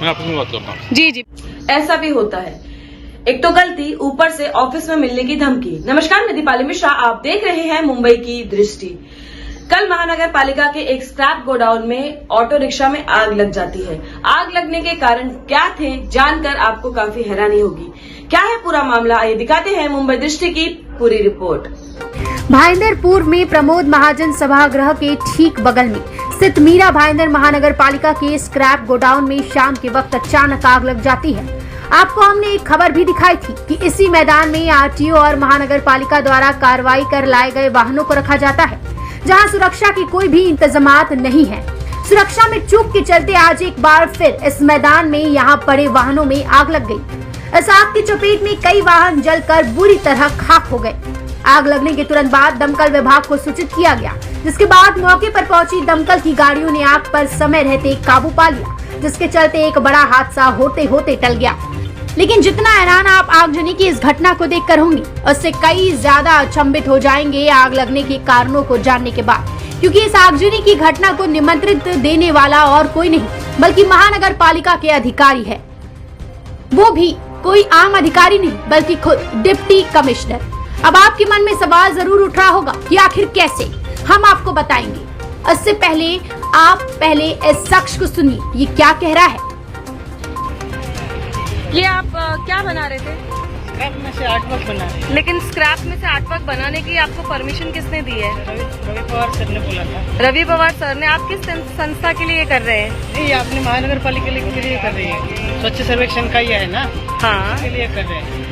मैं ऑफिस में बात करता हूँ। जी जी, ऐसा भी होता है। एक तो गलती, ऊपर से ऑफिस में मिलने की धमकी। नमस्कार, मैं दीपाली मिश्रा, आप देख रहे हैं मुंबई की दृष्टि। कल महानगर पालिका के एक स्क्रैप गोडाउन में ऑटो रिक्शा में आग लग जाती है। आग लगने के कारण क्या थे, जानकर आपको काफी हैरानी होगी। क्या है पूरा मामला, आइए दिखाते हैं मुंबई दृष्टि की पूरी रिपोर्ट। भाईंदरपुर में प्रमोद महाजन सभागृह के ठीक बगल में स्थित मीरा भाईंदर महानगर पालिका के स्क्रैप गोडाउन में शाम के वक्त अचानक आग लग जाती है। आपको हमने एक खबर भी दिखाई थी कि इसी मैदान में आरटीओ और महानगर पालिका द्वारा कार्रवाई कर लाए गए वाहनों को रखा जाता है, जहां सुरक्षा की कोई भी इंतजामात नहीं है। सुरक्षा में चूक के चलते आज एक बार फिर इस मैदान में यहां पड़े वाहनों में आग लग गई। इस आग की चपेट में कई वाहन जलकर बुरी तरह खाक हो गए। आग लगने के तुरंत बाद दमकल विभाग को सूचित किया गया, जिसके बाद मौके पर पहुंची दमकल की गाड़ियों ने आग पर समय रहते काबू पा लिया, जिसके चलते एक बड़ा हादसा होते होते टल गया। लेकिन जितना हैरान आप आगजनी की इस घटना को देखकर होंगे, उससे कई ज्यादा अचंभित हो जाएंगे आग लगने के कारणों को जानने के बाद, क्योंकि इस आगजनी की घटना को निमंत्रित देने वाला और कोई नहीं बल्कि महानगर पालिका के अधिकारी है। वो भी कोई आम अधिकारी नहीं बल्कि खुद डिप्टी कमिश्नर। अब आपके मन में सवाल जरूर उठ रहा होगा कि आखिर कैसे, हम आपको बताएंगे। इससे पहले आप इस शख्स को सुनिए, ये क्या कह रहा है। ये आप क्या बना रहे थे? स्क्रैप में से आर्टवर्क बना रहे हैं। लेकिन स्क्रैप में से आर्टवर्क बनाने की आपको परमिशन किसने दी है? रवि पवार सर ने बोला था। रवि पवार सर ने। आप किस संस्था के लिए कर रहे हैं? नहीं, आपने महानगर पालिका के लिए कर रही है। स्वच्छ सर्वेक्षण का ही है ना, हाँ, इसके लिए कर रहे हैं।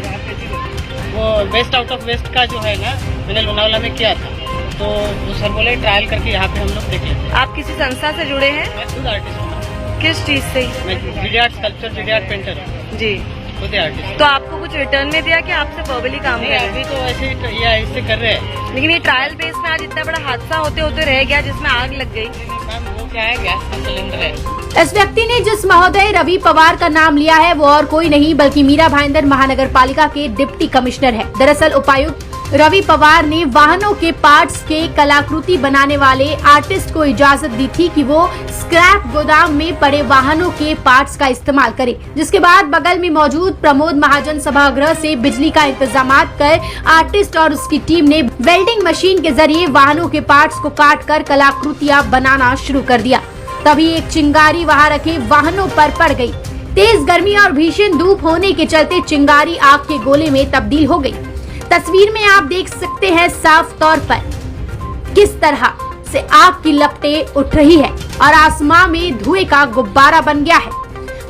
वो वेस्ट आउट ऑफ वेस्ट का जो है ना, मैंने लोनावाला में किया था, तो वो सर बोले ट्रायल करके यहाँ पे हम लोग देख लेते हैं। आप किसी संस्था से जुड़े हैं? मैं खुद आर्टिस्ट हूँ। किस चीज से? मैं GD art sculpture, GD art painter जी, खुद आर्टिस्ट। तो आपको कुछ रिटर्न में दिया कि आपसे वर्बली काम कर रहे हैं? अभी तो ऐसे ही ऐसे कर रहे हैं। लेकिन ये ट्रायल बेस में आज इतना बड़ा हादसा होते होते रह गया जिसमें आग लग गई। मैम वो क्या है, गैस का सिलेंडर है। इस व्यक्ति ने जिस महोदय रवि पवार का नाम लिया है वो और कोई नहीं बल्कि मीरा भाईंदर महानगर पालिका के डिप्टी कमिश्नर है। दरअसल उपायुक्त रवि पवार ने वाहनों के पार्ट्स के कलाकृति बनाने वाले आर्टिस्ट को इजाजत दी थी कि वो स्क्रैप गोदाम में पड़े वाहनों के पार्ट्स का इस्तेमाल करे, जिसके बाद बगल में मौजूद प्रमोद महाजन सभागृह से बिजली का इंतजाम कर आर्टिस्ट और उसकी टीम ने वेल्डिंग मशीन के जरिए वाहनों के पार्ट्स को काट कर कलाकृतियां बनाना शुरू कर दिया। तभी एक चिंगारी वहां रखे वाहनों पर पड़ गई। तेज गर्मी और भीषण धूप होने के चलते चिंगारी आग के गोले में तब्दील हो गई। तस्वीर में आप देख सकते हैं साफ तौर पर किस तरह से आग की लपटें उठ रही है और आसमां में धुएं का गुब्बारा बन गया है।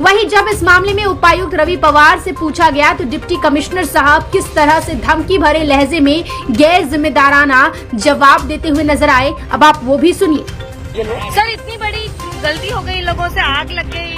वहीं जब इस मामले में उपायुक्त रवि पवार से पूछा गया तो डिप्टी कमिश्नर साहब किस तरह से धमकी भरे लहजे में गैर जिम्मेदाराना जवाब देते हुए नजर आए, अब आप वो भी सुनिए। सर, इतनी बड़ी गलती हो गई, लोगों से आग लग गई।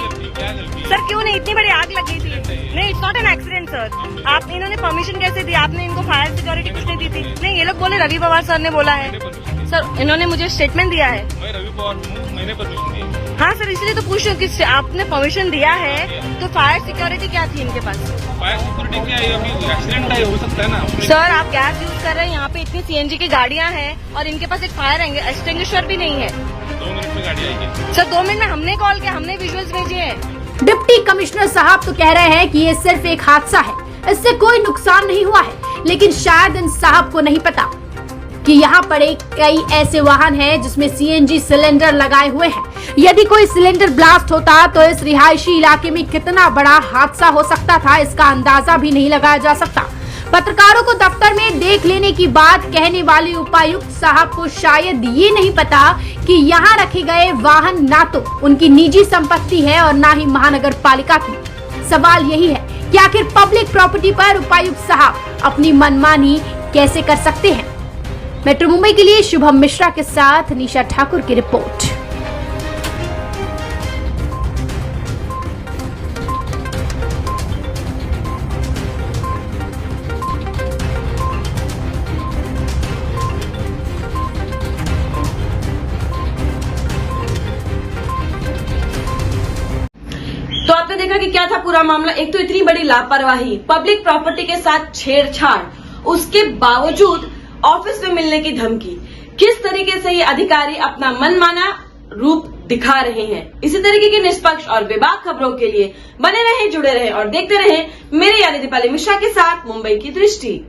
सर क्यों नहीं, इतनी बड़ी आग लग गई थी। नहीं, it's not an accident sir. आप इन्होंने परमिशन कैसे दी? आपने इनको फायर सिक्योरिटी किसने दी थी? नहीं, ये लोग बोले रवि पवार सर ने बोला है। सर इन्होंने मुझे स्टेटमेंट दिया है। रवि पवार मैंने परमिशन दी। हाँ सर, इसलिए तो पूछ रही हूँ कि आपने परमिशन दिया है तो फायर सिक्योरिटी क्या थी इनके पास? फायर सिक्योरिटी क्या है, अभी एक्सीडेंट है, हो सकता है ना। सर आप गैस यूज कर रहे हैं, यहाँ पे इतनी सीएनजी की गाड़ियाँ हैं और इनके पास एक फायर एक्सटिंग्विशर भी नहीं है। 2 मिनट में गाड़ी आएगी सर। 2 मिनट में हमने कॉल किया, हमने विजुअल्स भेजे हैं। डिप्टी कमिश्नर साहब तो कह रहे हैं कि ये सिर्फ एक हादसा है, इससे कोई नुकसान नहीं हुआ है, लेकिन शायद इन साहब को नहीं पता कि यहाँ पर कई ऐसे वाहन हैं जिसमें सीएनजी सिलेंडर लगाए हुए हैं। यदि कोई सिलेंडर ब्लास्ट होता तो इस रिहायशी इलाके में कितना बड़ा हादसा हो सकता था, इसका अंदाजा भी नहीं लगाया जा सकता। पत्रकारों को दफ्तर में देख लेने की बात कहने वाले उपायुक्त साहब को शायद ये नहीं पता कि यहाँ रखे गए वाहन ना तो उनकी निजी संपत्ति है और ना ही महानगर पालिका की। सवाल यही है कि आखिर पब्लिक प्रॉपर्टी पर उपायुक्त साहब अपनी मनमानी कैसे कर सकते हैं। मेट्रो मुंबई के लिए शुभम मिश्रा के साथ निशा ठाकुर की रिपोर्ट। तो आपने देखा कि क्या था पूरा मामला। एक तो इतनी बड़ी लापरवाही, पब्लिक प्रॉपर्टी के साथ छेड़छाड़, उसके बावजूद ऑफिस में मिलने की धमकी। किस तरीके से ये अधिकारी अपना मनमाना रूप दिखा रहे हैं। इसी तरीके की निष्पक्ष और बेबाक खबरों के लिए बने रहें, जुड़े रहें और देखते रहें मेरे यानी दीपाली मिश्रा के साथ मुंबई की दृष्टि।